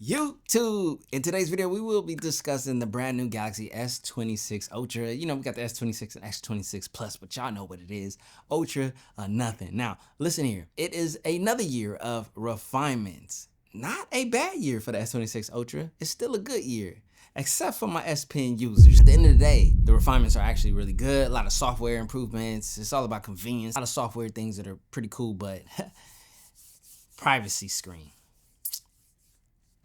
YouTube. In today's video, we will be discussing the brand new Galaxy S26 Ultra. You know, we got the S26 and S26 Plus, but y'all know what it is. Ultra or nothing. Now, listen here. It is another year of refinements. Not a bad year for the S26 Ultra. It's still a good year, except for my S Pen users. At the end of the day, the refinements are actually really good. A lot of software improvements. It's all about convenience. A lot of software things that are pretty cool, but privacy screen.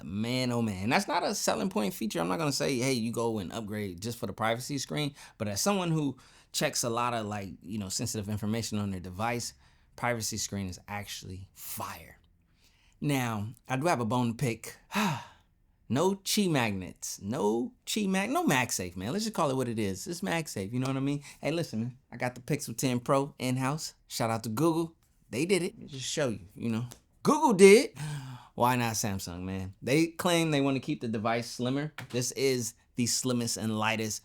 Man, oh man, that's not a selling point feature. I'm not gonna say, hey, you go and upgrade just for the privacy screen, but as someone who checks a lot of sensitive information on their device, privacy screen is actually fire. Now, I do have a bone to pick. No Qi magnets, no MagSafe, man. Let's just call it what it is. It's MagSafe, you know what I mean? Hey, listen, man, I got the Pixel 10 Pro in-house. Shout out to Google. They did it. Just show you, Google did. Why not Samsung, man? They claim they want to keep the device slimmer. This is the slimmest and lightest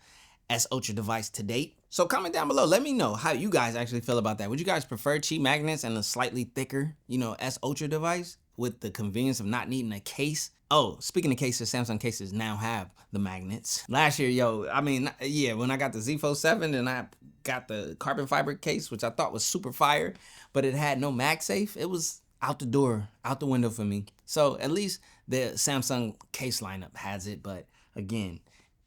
S Ultra device to date. So comment down below. Let me know how you guys actually feel about that. Would you guys prefer Qi magnets and a slightly thicker, S Ultra device with the convenience of not needing a case? Oh, speaking of cases, Samsung cases now have the magnets. Last year, when I got the Z Fold 7 and I got the carbon fiber case, which I thought was super fire, but it had no MagSafe, it was out the door, out the window for me. So at least the Samsung case lineup has it, but again,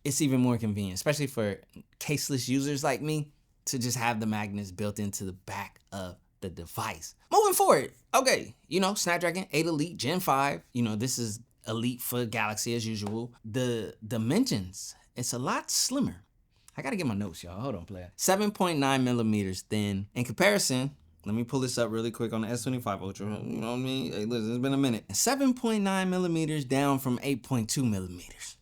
it's even more convenient, especially for caseless users like me, to just have the magnets built into the back of the device. Moving forward, okay, Snapdragon 8 Elite Gen 5, this is Elite for Galaxy as usual. The dimensions, it's a lot slimmer. I gotta get my notes, y'all. Hold on, player. 7.9 millimeters thin. In comparison, let me pull this up really quick on the S25 Ultra. You know what I mean? Hey, listen, it's been a minute. 7.9 millimeters down from 8.2 millimeters.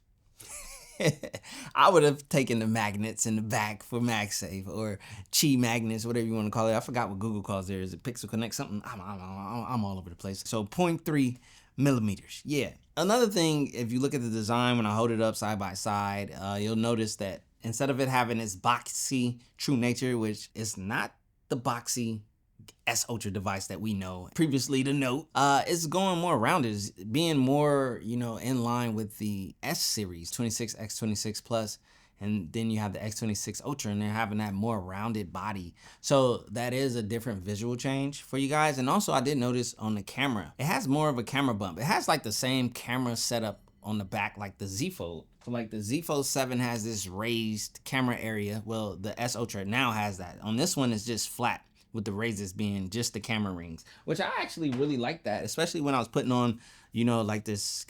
I would have taken the magnets in the back for MagSafe or Qi magnets, whatever you want to call it. I forgot what Google calls there. Is it Pixel Connect something? I'm all over the place. So 0.3 millimeters. Yeah. Another thing, if you look at the design, when I hold it up side by side, you'll notice that instead of it having its boxy true nature, which is not the boxy S Ultra device that we know previously, the Note, it's going more rounded, it's being more, in line with the S series, 26, X26 Plus, and then you have the X26 Ultra, and they're having that more rounded body. So that is a different visual change for you guys. And also, I did notice on the camera, it has more of a camera bump. It has like the same camera setup on the back like the Z Fold. So like the Z Fold 7 has this raised camera area. Well, the S Ultra now has that. On this one, it's just flat, with the raises being just the camera rings, which I actually really like that, especially when I was putting on, like this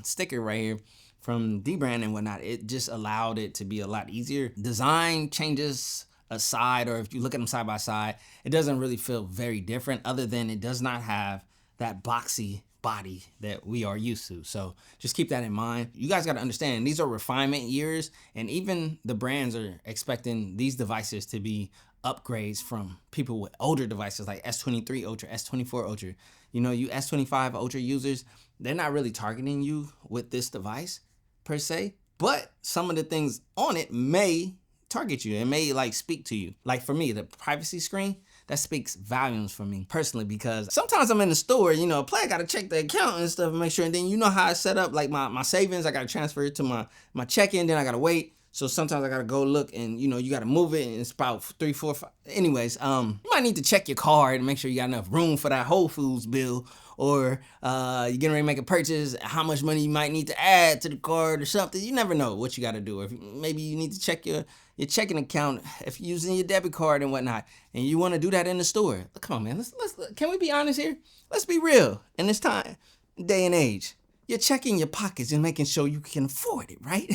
sticker right here from D-Brand and whatnot. It just allowed it to be a lot easier. Design changes aside, or if you look at them side by side, it doesn't really feel very different, other than it does not have that boxy body that we are used to. So just keep that in mind. You guys got to understand, these are refinement years, and even the brands are expecting these devices to be upgrades from people with older devices like S23 Ultra, S24 Ultra. You S25 Ultra users, they're not really targeting you with this device per se, but some of the things on it may target you. It may speak to you. Like for me, the privacy screen, that speaks volumes for me personally, because sometimes I'm in the store, player got to check the account and stuff and make sure. And then how I set up like my savings, I got to transfer it to my check-in, then I got to wait. So sometimes I gotta go look, and you gotta move it, and it's about 3, 4, 5. Anyways, you might need to check your card and make sure you got enough room for that Whole Foods bill, or you're getting ready to make a purchase, how much money you might need to add to the card or something. You never know what you gotta do. Or if maybe you need to check your checking account if you're using your debit card and whatnot, and you want to do that in the store. Come on, man. Let's can we be honest here? Let's be real in this time, day and age. You're checking your pockets and making sure you can afford it, right?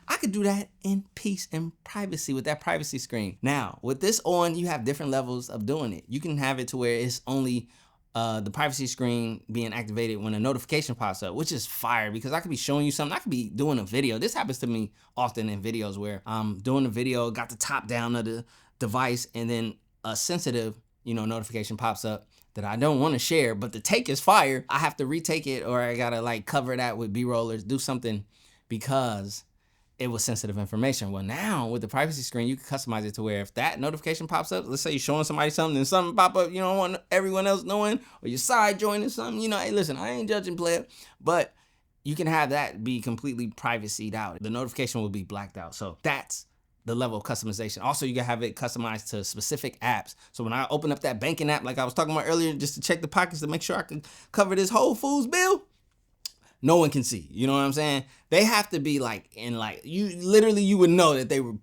I could do that in peace and privacy with that privacy screen. Now, with this on, you have different levels of doing it. You can have it to where it's only the privacy screen being activated when a notification pops up, which is fire, because I could be showing you something. I could be doing a video. This happens to me often in videos where I'm doing a video, got the top down of the device, and then a sensitive, notification pops up that I don't want to share, but the take is fire. I have to retake it, or I gotta cover that with B-rollers, do something, because it was sensitive information. Well, now with the privacy screen, you can customize it to where if that notification pops up, let's say you're showing somebody something and something pop up, you don't want everyone else knowing, or your side joining something, hey, listen, I ain't judging, player, but you can have that be completely privacyed out. The notification will be blacked out. So that's the level of customization. Also, you can have it customized to specific apps. So when I open up that banking app, like I was talking about earlier, just to check the pockets to make sure I can cover this Whole Foods bill, no one can see. You know what I'm saying? They have to be like in like, you would know that they were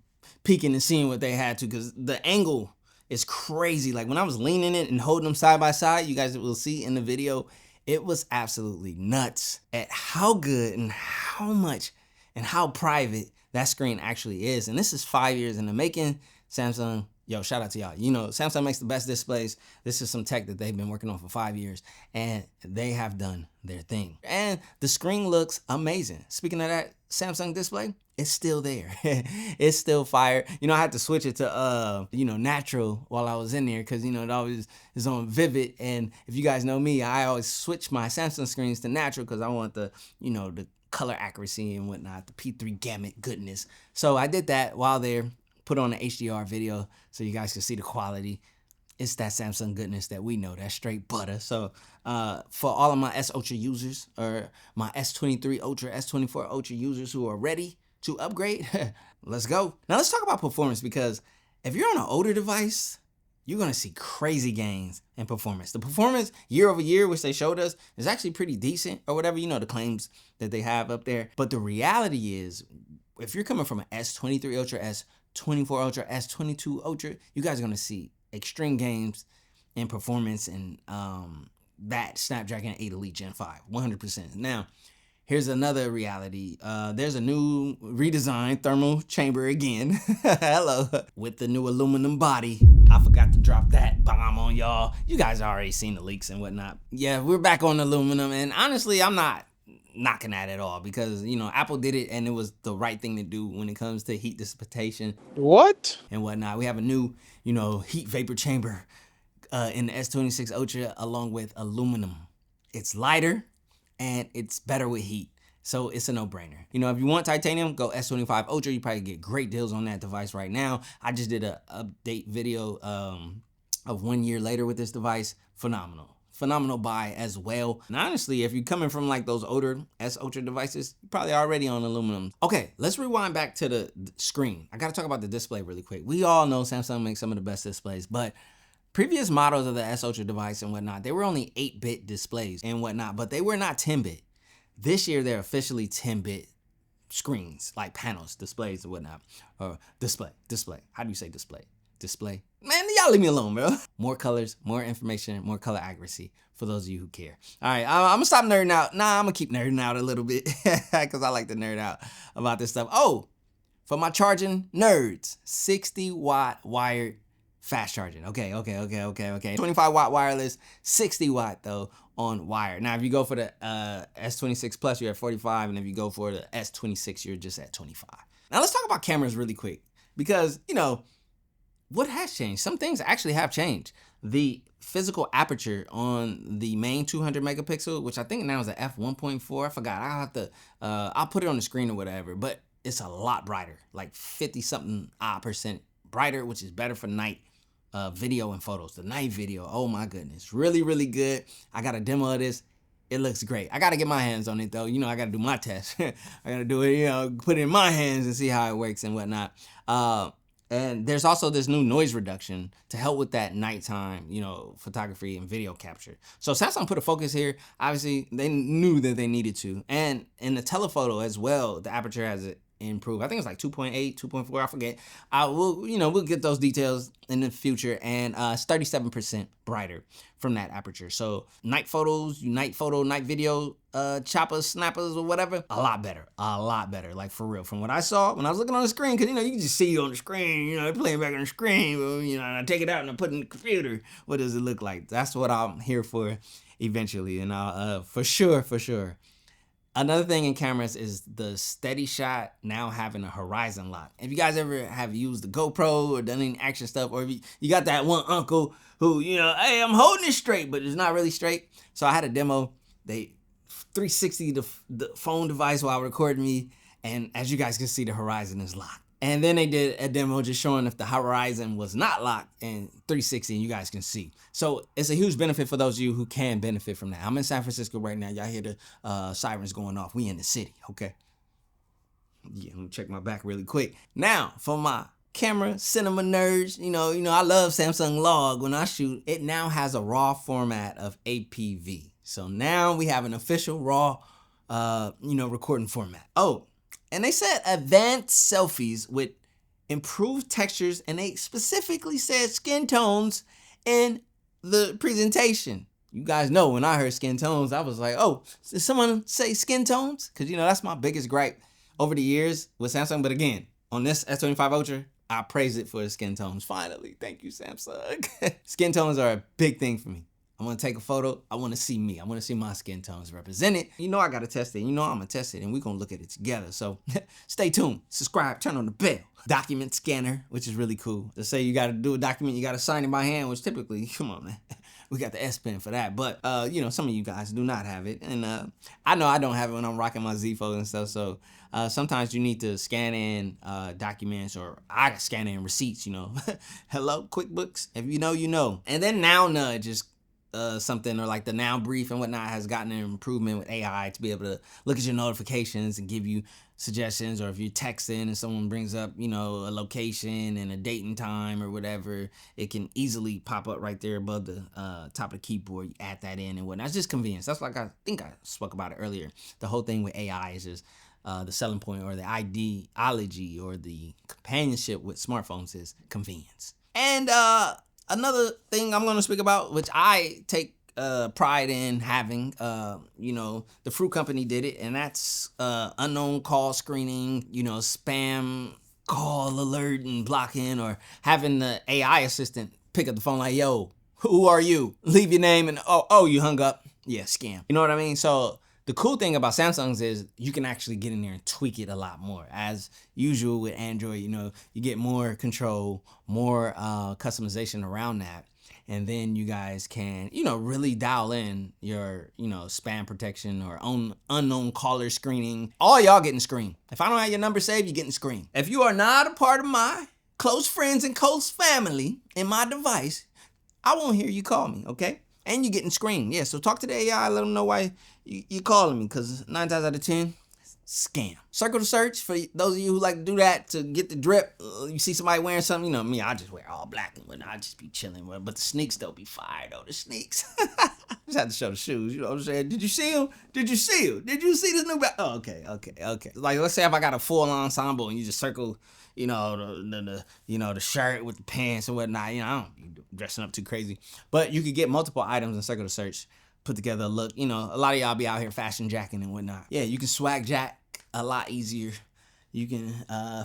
peeking and seeing what they had to, because the angle is crazy. Like when I was leaning it and holding them side by side, you guys will see in the video, it was absolutely nuts at how good and how much and how private that screen actually is. And this is 5 years in the making. Samsung, yo, shout out to y'all. You know, Samsung makes the best displays. This is some tech that they've been working on for 5 years, and they have done their thing. And the screen looks amazing. Speaking of that Samsung display, it's still there. It's still fire. You know, I had to switch it to, natural while I was in there, because, it always is on vivid. And if you guys know me, I always switch my Samsung screens to natural because I want the color accuracy and whatnot, the P3 gamut goodness. So I did that while there, put on an HDR video so you guys can see the quality. It's that Samsung goodness that we know, that straight butter. So for all of my S Ultra users, or my S23 Ultra, S24 Ultra users who are ready to upgrade, let's go. Now let's talk about performance, because if you're on an older device, you're gonna see crazy gains in performance. The performance year over year, which they showed us, is actually pretty decent, or whatever, the claims that they have up there. But the reality is, if you're coming from an S23 Ultra, S24 Ultra, S22 Ultra, you guys are gonna see extreme gains in performance and that Snapdragon 8 Elite Gen 5, 100%. Now, here's another reality. There's a new redesigned thermal chamber again. Hello. With the new aluminum body. I forgot to drop that bomb on y'all. You guys already seen the leaks and whatnot. Yeah, we're back on aluminum, and honestly, I'm not knocking that at all, because Apple did it and it was the right thing to do when it comes to heat dissipation. What? And whatnot. We have a new, heat vapor chamber in the S26 Ultra along with aluminum. It's lighter and it's better with heat. So it's a no-brainer. If you want titanium, go S25 Ultra. You probably get great deals on that device right now. I just did a update video of 1 year later with this device. Phenomenal buy as well. And honestly, if you're coming from like those older S Ultra devices, you're probably already on aluminum. Okay, let's rewind back to the screen. I gotta talk about the display really quick. We all know Samsung makes some of the best displays, but previous models of the S Ultra device and whatnot, they were only 8-bit displays and whatnot, but they were not 10-bit. This year, they're officially 10-bit screens, like panels, displays and whatnot. Or display. How do you say display? Display. Man, y'all leave me alone, bro. More colors, more information, more color accuracy for those of you who care. All right, I'm gonna stop nerding out. Nah, I'm gonna keep nerding out a little bit because I like to nerd out about this stuff. Oh, for my charging nerds, 60-watt wired fast charging. Okay. 25-watt wireless, 60-watt though on wire. Now, if you go for the S26 Plus, you're at 45, and if you go for the S26, you're just at 25. Now, let's talk about cameras really quick, because, what has changed? Some things actually have changed. The physical aperture on the main 200 megapixel, which I think now is a f1.4. I forgot. I'll have to, I'll put it on the screen or whatever, but it's a lot brighter, like 50-something% brighter, which is better for night video and photos. The night video, oh my goodness, really, really good. I got a demo of this. It looks great. I got to get my hands on it though. I got to do my test. I got to do it, put it in my hands and see how it works and whatnot. And there's also this new noise reduction to help with that nighttime, photography and video capture. So Samsung put a focus here. Obviously, they knew that they needed to. And in the telephoto as well, the aperture has improved. I think it's like 2.8, 2.4, I forget. We'll get those details in the future. And it's 37% brighter from that aperture. So night photos, night video, choppers, snappers, or whatever, a lot better. Like for real. From what I saw when I was looking on the screen, because you can just see you on the screen, they're playing back on the screen, and I take it out and I put it in the computer. What does it look like? That's what I'm here for eventually. And I'll for sure. Another thing in cameras is the steady shot now having a horizon lock. If you guys ever have used the GoPro or done any action stuff, or if you got that one uncle who, hey, I'm holding it straight, but it's not really straight. So I had a demo. They 360 the phone device while recording me, and as you guys can see, the horizon is locked. And then they did a demo just showing if the horizon was not locked in 360, and you guys can see. So it's a huge benefit for those of you who can benefit from that. I'm in San Francisco right now. Y'all hear the sirens going off. We in the city, okay? Yeah, let me check my back really quick. Now, for my camera cinema nerds, you know, I love Samsung Log when I shoot. It now has a RAW format of APV. So now we have an official RAW, recording format. Oh, and they said advanced selfies with improved textures, and they specifically said skin tones in the presentation. You guys know when I heard skin tones, I was like, oh, did someone say skin tones? Because, that's my biggest gripe over the years with Samsung. But again, on this S25 Ultra, I praise it for the skin tones. Finally, thank you, Samsung. Skin tones are a big thing for me. I want to take a photo. I want to see me. I want to see my skin tones represented. I got to test it. I'm going to test it, and we're going to look at it together. So stay tuned. Subscribe. Turn on the bell. Document scanner, which is really cool. To say you got to do a document, you got to sign it by hand, which typically, come on, man. We got the S Pen for that. But, some of you guys do not have it. And I know I don't have it when I'm rocking my Z Fold and stuff. So sometimes you need to scan in documents, or I scan in receipts, Hello, QuickBooks. If you know, you know. And then Now Nudge is something, or like the Now Brief and whatnot, has gotten an improvement with AI to be able to look at your notifications and give you suggestions. Or if you're texting and someone brings up, a location and a date and time or whatever, it can easily pop up right there above the top of the keyboard. You add that in and whatnot. It's just convenience. That's like, I think I spoke about it earlier. The whole thing with AI is just the selling point, or the ideology, or the companionship with smartphones, is convenience. And another thing I'm going to speak about, which I take pride in having, the Fruit Company did it, and that's unknown call screening, spam call alert and blocking, or having the AI assistant pick up the phone like, yo, who are you? Leave your name, and oh, you hung up. Yeah, scam. You know what I mean? So the cool thing about Samsung's is you can actually get in there and tweak it a lot more. As usual with Android, you get more control, more customization around that. And then you guys can, really dial in your, spam protection, or unknown caller screening. All y'all getting screened. If I don't have your number saved, you're getting screened. If you are not a part of my close friends and close family in my device, I won't hear you call me, okay? And you're getting screened. Yeah, so talk to the AI, let them know why you're calling me, because 9 times out of 10, scam. Circle the search, for those of you who like to do that to get the drip. You see somebody wearing something, me, I just wear all black and whatnot. I just be chilling. But the sneaks don't be fire, though. The sneaks. Just had to show the shoes. You know what I'm saying? Did you see them? Did you see them? Did you see this new bag? Oh, okay. Like, let's say if I got a full ensemble and you just circle, the shirt with the pants and whatnot. I don't be dressing up too crazy. But you could get multiple items and circle the search, put together a look. A lot of y'all be out here fashion jacking and whatnot. Yeah, you can swag jack a lot easier. You can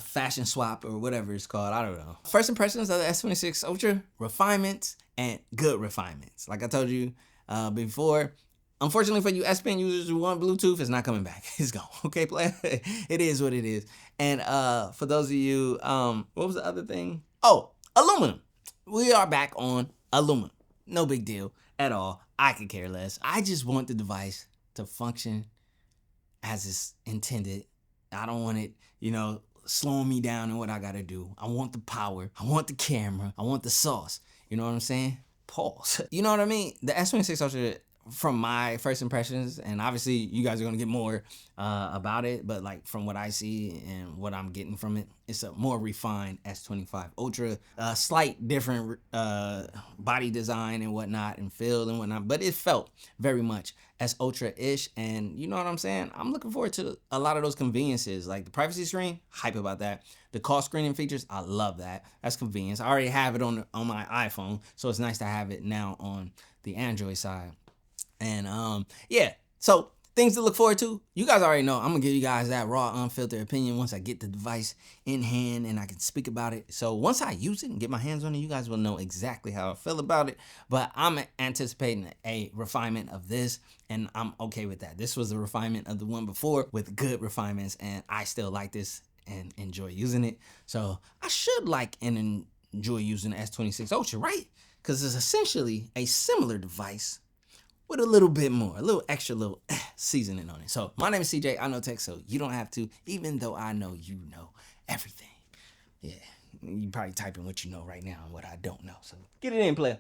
fashion swap, or whatever it's called. I don't know. First impressions of the S26 Ultra: refinements, and good refinements. Like I told you before, unfortunately for you S Pen users who want Bluetooth, it's not coming back. It's gone. Okay, play. It is what it is. And for those of you, what was the other thing? Oh, aluminum. We are back on aluminum. No big deal at all. I could care less. I just want the device to function as it's intended. I don't want it, slowing me down in what I gotta do. I want the power. I want the camera. I want the sauce. You know what I'm saying? Pause. You know what I mean? The S26 Ultra, from my first impressions, and obviously you guys are gonna get more about it, but like from what I see and what I'm getting from it, it's a more refined S25 Ultra, slight different body design and whatnot, and feel and whatnot, but it felt very much S Ultra-ish. And you know what I'm saying? I'm looking forward to a lot of those conveniences, like the privacy screen. Hype about that. The call screening features, I love that. That's convenience. I already have it on my iPhone, so it's nice to have it now on the Android side. And yeah, so things to look forward to. You guys already know I'm gonna give you guys that raw, unfiltered opinion once I get the device in hand and I can speak about it. So once I use it and get my hands on it, you guys will know exactly how I feel about it. But I'm anticipating a refinement of this, and I'm okay with that. This was a refinement of the one before with good refinements, and I still like this and enjoy using it. So I should like and enjoy using the S26 Ultra, right? Because it's essentially a similar device with a little bit more, a little extra little seasoning on it. So my name is CJ. I know tech, so you don't have to, even though I know you know everything. Yeah, you probably typing what you know right now and what I don't know. So get it in, player.